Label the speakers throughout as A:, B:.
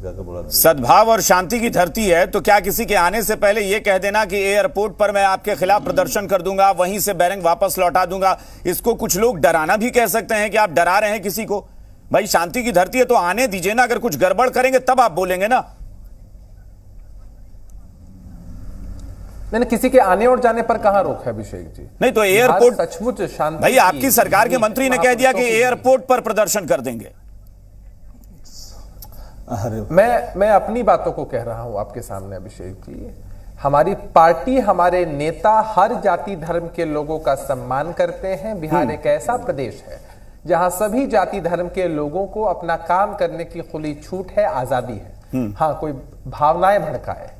A: सद्भाव और शांति की धरती है, तो क्या किसी के आने से पहले यह कह देना कि एयरपोर्ट पर मैं आपके खिलाफ प्रदर्शन कर दूंगा, वहीं से बैरंग वापस लौटा दूंगा? इसको कुछ लोग डराना भी कह सकते हैं कि आप डरा रहे हैं किसी को। भाई शांति की धरती है तो आने दीजिए ना, अगर कुछ गड़बड़ करेंगे तब आप बोलेंगे ना।
B: नहीं, किसी के आने और जाने पर कहां रोक है अभिषेक जी?
A: नहीं तो एयरपोर्ट
B: सचमुच शांति।
A: भाई आपकी सरकार के मंत्री ने कह दिया कि एयरपोर्ट पर प्रदर्शन कर देंगे।
B: मैं अपनी बातों को कह रहा हूं आपके सामने अभिषेक जी। हमारी पार्टी, हमारे नेता हर जाति धर्म के लोगों का सम्मान करते हैं। बिहार एक ऐसा प्रदेश है जहां सभी जाति धर्म के लोगों को अपना काम करने की खुली छूट है, आजादी है। हाँ, कोई भावनाएं भड़काए,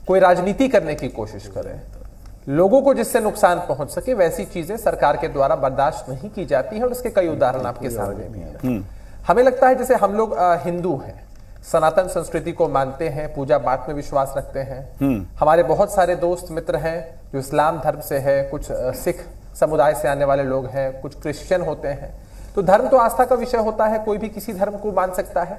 B: कोई राजनीति करने की कोशिश करे, लोगों को जिससे नुकसान पहुंच सके, वैसी चीजें सरकार के द्वारा बर्दाश्त नहीं की जाती है। और उसके कई उदाहरण आपके सामने भी हैं। हमें लगता है जैसे हम लोग हिंदू हैं, सनातन संस्कृति को मानते हैं, पूजा पाठ में विश्वास रखते हैं। हमारे बहुत सारे दोस्त मित्र हैं जो इस्लाम धर्म से है, कुछ सिख समुदाय से आने वाले लोग हैं, कुछ क्रिश्चियन होते हैं। तो धर्म तो आस्था का विषय होता है, कोई भी किसी धर्म को मान सकता है।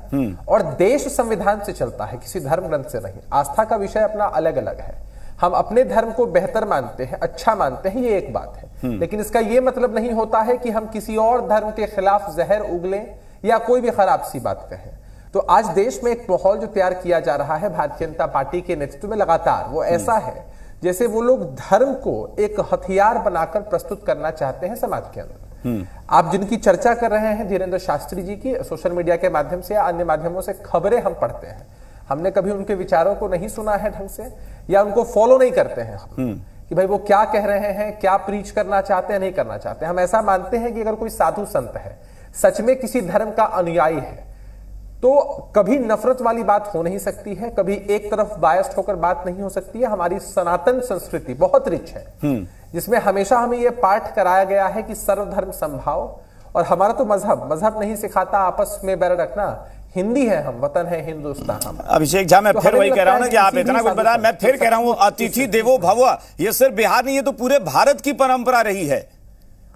B: और देश संविधान से चलता है, किसी धर्म ग्रंथ से नहीं। आस्था का विषय अपना अलग अलग है। हम अपने धर्म को बेहतर मानते हैं, अच्छा मानते हैं, ये एक बात है। लेकिन इसका ये मतलब नहीं होता है कि हम किसी और धर्म के खिलाफ जहर उगलें या कोई भी खराब सी बात कहें। तो आज देश में एक माहौल जो तैयार किया जा रहा है भारतीय जनता पार्टी के नेतृत्व में लगातार, वो ऐसा है जैसे वो लोग धर्म को एक हथियार बनाकर प्रस्तुत करना चाहते हैं समाज के अंदर। आप जिनकी चर्चा कर रहे हैं धीरेन्द्र शास्त्री जी की, सोशल मीडिया के माध्यम से या अन्य माध्यमों से खबरें हम पढ़ते हैं, हमने कभी उनके विचारों को नहीं सुना है ढंग से, या उनको फॉलो नहीं करते हैं हम कि भाई वो क्या कह रहे हैं, क्या प्रीच करना चाहते हैं, नहीं करना चाहते। हम ऐसा मानते हैं कि अगर कोई साधु संत है, सच में किसी धर्म का अनुयायी है, तो कभी नफरत वाली बात हो नहीं सकती है, कभी एक तरफ बायस्ड होकर बात नहीं हो सकती है। हमारी सनातन संस्कृति बहुत रिच है, जिसमें हमेशा हमें यह पाठ कराया गया है कि सर्वधर्म समभाव। और हमारा तो मजहब नहीं सिखाता आपस में बैर रखना। हिंदी है हम, वतन है हिंदुस्तान हम।
A: अभिषेक झा, मैं फिर वही कह रहा हूं ना कि आप इतना कुछ बताया, मैं फिर कह रहा हूं अतिथि देवो भव। ये सिर्फ बिहार नहीं, ये तो पूरे भारत की परंपरा रही है।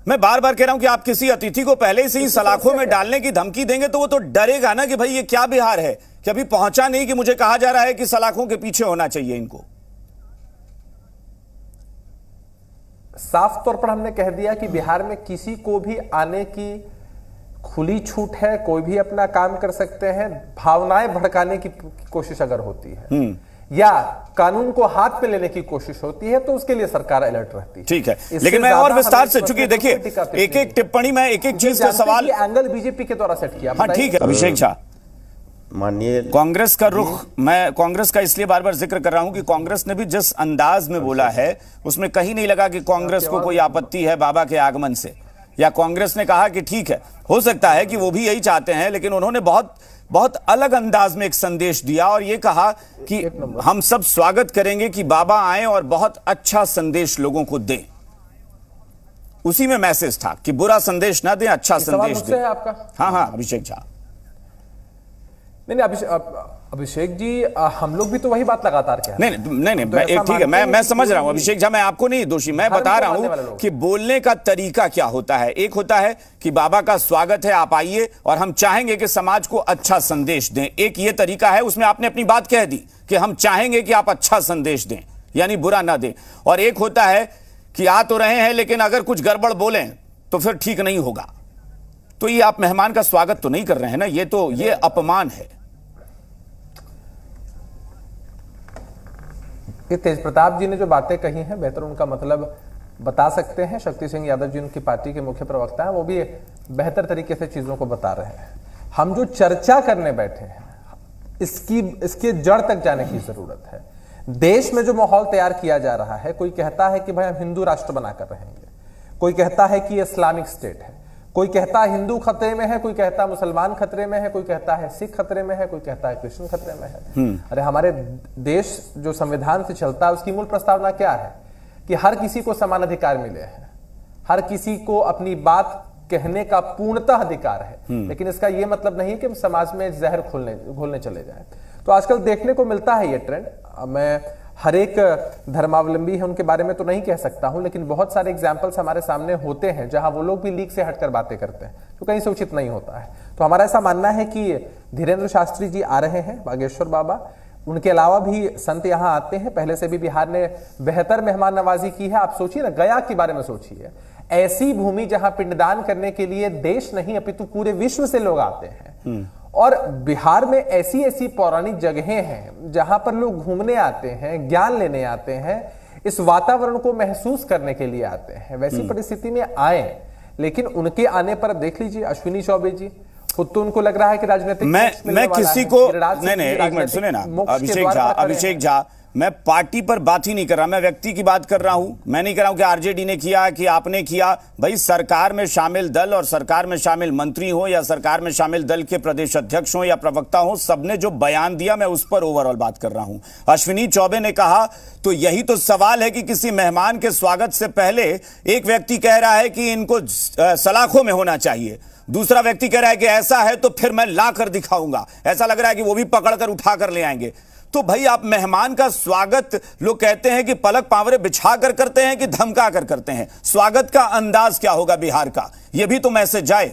A: मैं बार बार कह रहा हूं कि आप किसी अतिथि को पहले से ही सलाखों में डालने की धमकी देंगे तो वो तो डरेगा ना कि भाई ये क्या बिहार है कि अभी पहुंचा नहीं, कि मुझे कहा जा रहा है कि सलाखों के पीछे होना चाहिए इनको।
B: साफ तौर पर हमने कह दिया कि बिहार में किसी को भी आने की खुली छूट है, कोई भी अपना काम कर सकते हैं। भावनाएं भड़काने की कोशिश अगर होती है या कानून को हाथ पे लेने की कोशिश होती है तो उसके लिए सरकार अलर्ट रहती है।
A: ठीक है, लेकिन मैं और विस्तार से, चूंकि देखिए एक एक टिप्पणी में एक एक चीज का सवाल,
B: एंगल बीजेपी के द्वारा सेट किया।
A: हाँ ठीक है अभिषेक झा,
C: माननीय
A: कांग्रेस का रुख, मैं कांग्रेस का इसलिए बार बार जिक्र कर रहा हूं कि कांग्रेस ने भी जिस अंदाज में बोला है उसमें कहीं नहीं लगा कि कांग्रेस को कोई आपत्ति है बाबा के आगमन से, या कांग्रेस ने कहा कि ठीक है, हो सकता है कि वो भी यही चाहते हैं, लेकिन उन्होंने बहुत अलग अंदाज में एक संदेश दिया और ये कहा कि हम सब स्वागत करेंगे कि बाबा आए और बहुत अच्छा संदेश लोगों को दें। उसी में मैसेज था कि बुरा संदेश ना दें, अच्छा संदेश दें।
B: आपका
A: हाँ अभिषेक झा।
B: नहीं अभिषेक जी, हम लोग भी तो वही बात लगातार कह रहे हैं।
A: नहीं, मैं एक ठीक है, मैं समझ रहा हूं अभिषेक झा, मैं आपको नहीं दोषी, मैं बता रहा हूं कि बोलने का तरीका क्या होता है। एक होता है कि बाबा का स्वागत है, आप आइए और हम चाहेंगे कि समाज को अच्छा संदेश दें, एक ये तरीका है, उसमें आपने अपनी बात कह दी कि हम चाहेंगे कि आप अच्छा संदेश दें, यानी बुरा ना दें। और एक होता है कि आ तो रहे हैं लेकिन अगर कुछ गड़बड़ बोलें तो फिर ठीक नहीं होगा। तो ये आप मेहमान का स्वागत तो नहीं कर रहे हैं ना, ये अपमान है।
B: तेज प्रताप जी ने जो बातें कही हैं, बेहतर उनका मतलब बता सकते हैं शक्ति सिंह यादव जी, उनकी पार्टी के मुख्य प्रवक्ता हैं, वो भी बेहतर तरीके से चीजों को बता रहे हैं। हम जो चर्चा करने बैठे हैं इसकी जड़ तक जाने की जरूरत है। देश में जो माहौल तैयार किया जा रहा है, कोई कहता है कि भाई हम हिंदू राष्ट्र बनाकर रहेंगे, कोई कहता है कि इस्लामिक स्टेट है, कोई कहता है हिंदू खतरे में है, कोई कहता है मुसलमान खतरे में है, कोई कहता है सिख खतरे में है, कोई कहता है क्रिश्चियन खतरे में है। अरे हमारे देश जो संविधान से चलता है उसकी मूल प्रस्तावना क्या है कि हर किसी को समान अधिकार मिले हैं, हर किसी को अपनी बात कहने का पूर्णतः अधिकार है। लेकिन इसका यह मतलब नहीं कि हम समाज में जहर घोलने चले जाएं। तो आजकल देखने को मिलता है ये ट्रेंड। मैं हर एक धर्मावलंबी है उनके बारे में तो नहीं कह सकता हूं, लेकिन बहुत सारे एग्जाम्पल्स हमारे सामने होते हैं जहां वो लोग भी लीक से हटकर बातें करते हैं, तो कहीं से उचित नहीं होता है। तो तो हमारा ऐसा मानना है कि धीरेन्द्र शास्त्री जी आ रहे हैं, बागेश्वर बाबा, उनके अलावा भी संत यहां आते हैं। पहले से भी बिहार ने बेहतर मेहमान नवाजी की है। आप सोचिए ना, गया के बारे में सोचिए, ऐसी भूमि जहां पिंडदान करने के लिए देश नहीं अपितु पूरे विश्व से लोग आते हैं। और बिहार में ऐसी ऐसी पौराणिक जगहें हैं जहां पर लोग घूमने आते हैं, ज्ञान लेने आते हैं, इस वातावरण को महसूस करने के लिए आते हैं। वैसी परिस्थिति में आए, लेकिन उनके आने पर अब देख लीजिए अश्विनी चौबे जी खुद तो उनको लग रहा है कि राजनीतिक
A: मैं किसी को नहीं एक मिनट सुने ना अभिषेक झा, मैं पार्टी पर बात ही नहीं कर रहा, मैं व्यक्ति की बात कर रहा हूं। मैं नहीं कर रहा हूं कि आरजेडी ने किया कि आपने किया। भाई सरकार में शामिल दल और सरकार में शामिल मंत्री हो या सरकार में शामिल दल के प्रदेश अध्यक्ष हो या प्रवक्ता हो, सबने जो बयान दिया मैं उस पर ओवरऑल बात कर रहा हूं। अश्विनी चौबे ने कहा तो यही तो सवाल है कि किसी मेहमान के स्वागत से पहले एक व्यक्ति कह रहा है कि इनको सलाखों में होना चाहिए, दूसरा व्यक्ति कह रहा है कि ऐसा है तो फिर मैं ला कर दिखाऊंगा। ऐसा लग रहा है कि वो भी पकड़कर उठा कर ले आएंगे। तो भाई आप मेहमान का स्वागत लोग कहते हैं कि पलक पावरे बिछा कर करते हैं कि धमका कर करते हैं। स्वागत का अंदाज क्या होगा बिहार का, यह भी तो मैसेज जाए।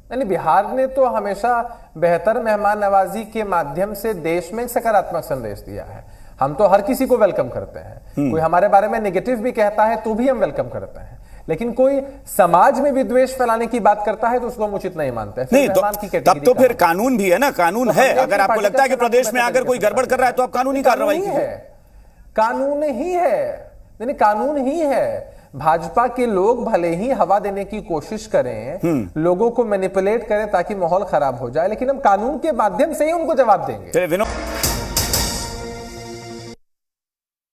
B: नहीं, बिहार ने तो हमेशा बेहतर मेहमान नवाजी के माध्यम से देश में एक सकारात्मक संदेश दिया है। हम तो हर किसी को वेलकम करते हैं। कोई हमारे बारे में नेगेटिव भी कहता है तो भी हम वेलकम करते हैं, लेकिन कोई समाज में विद्वेष फैलाने की बात करता है तो उसको हम उचित नहीं मानते।
A: नहीं तो तब तो फिर कानून भी है ना, कानून है। अगर आपको लगता है कि प्रदेश में आकर कोई गड़बड़ कर रहा है तो आप कानूनी कार्रवाई कीजिए।
B: कानून ही है, नहीं कानून ही है। भाजपा के लोग भले ही हवा देने की कोशिश करें, लोगों को मैनिपुलेट करें ताकि माहौल खराब हो जाए, लेकिन हम कानून के माध्यम से ही उनको जवाब देंगे।